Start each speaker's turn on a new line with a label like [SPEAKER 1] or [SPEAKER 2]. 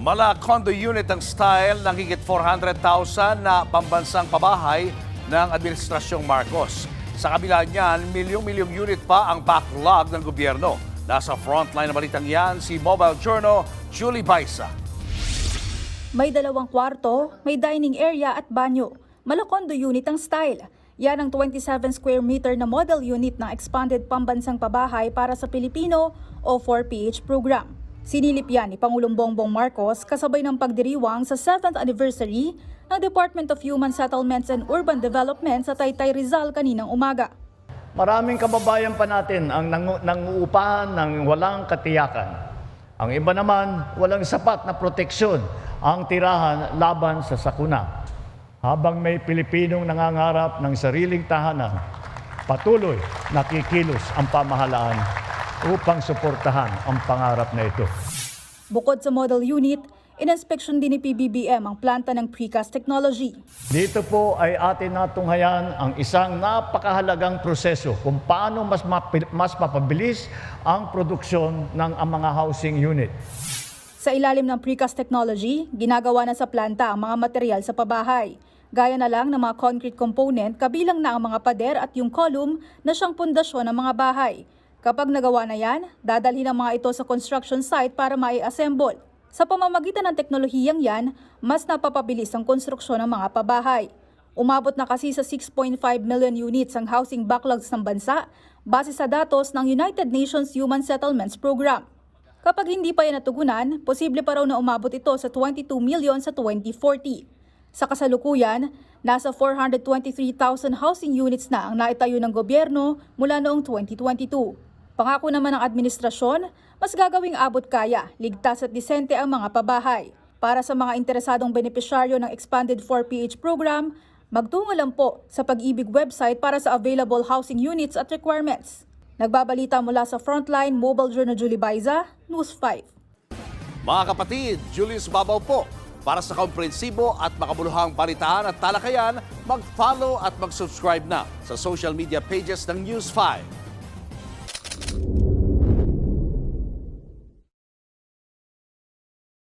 [SPEAKER 1] Mala condo unit ang style ng higit 400,000 na pambansang pabahay ng Administrasyong Marcos. Sa kabila niyan, milyong-milyong unit pa ang backlog ng gobyerno. Nasa frontline na balitang yan, si Mobile Journal, Julie Baisa.
[SPEAKER 2] May 2 kwarto, may dining area at banyo. Mala condo unit ang style. Yan ang 27 square meter na model unit ng Expanded Pambansang Pabahay para sa Pilipino o 4PH program. Sinilip yan ni Pangulong Bongbong Marcos kasabay ng pagdiriwang sa 7th anniversary ng Department of Human Settlements and Urban Development sa Taytay, Rizal kaninang umaga.
[SPEAKER 3] Maraming kababayan pa natin ang nanguupahan ng walang katiyakan. Ang iba naman, walang sapat na proteksyon ang tirahan laban sa sakuna. Habang may Pilipinong nangangarap ng sariling tahanan, patuloy nakikilos ang pamahalaan upang suportahan ang pangarap na ito.
[SPEAKER 2] Bukod sa model unit, inspeksyon din ni PBBM ang planta ng precast technology.
[SPEAKER 3] Dito po ay atin natunghayan ang isang napakahalagang proseso kung paano mas mapabilis ang produksyon ng mga housing unit.
[SPEAKER 2] Sa ilalim ng precast technology, ginagawa na sa planta ang mga material sa pabahay. Gaya na lang ng mga concrete component, kabilang na ang mga pader at yung column na siyang pundasyon ng mga bahay. Kapag nagawa na yan, dadalhin ang mga ito sa construction site para mai-assemble. Sa pamamagitan ng teknolohiyang yan, mas napapabilis ang konstruksyon ng mga pabahay. Umabot na kasi sa 6.5 million units ang housing backlogs ng bansa base sa datos ng United Nations Human Settlements Program. Kapag hindi pa yan natugunan, posible pa raw na umabot ito sa 22 million sa 2040. Sa kasalukuyan, nasa 423,000 housing units na ang naitayo ng gobyerno mula noong 2022. Pangako naman ng administrasyon, mas gagawing abot kaya, ligtas at disente ang mga pabahay. Para sa mga interesadong benepisyaryo ng Expanded 4PH program, magtungo lang po sa Pag-ibig website para sa available housing units at requirements. Nagbabalita mula sa Frontline, Mobile Journal Julie Baisa, News 5.
[SPEAKER 1] Mga kapatid, Julius Babaw po. Para sa komprehensibo at makabuluhang balitaan at talakayan, mag-follow at mag-subscribe na sa social media pages ng News 5.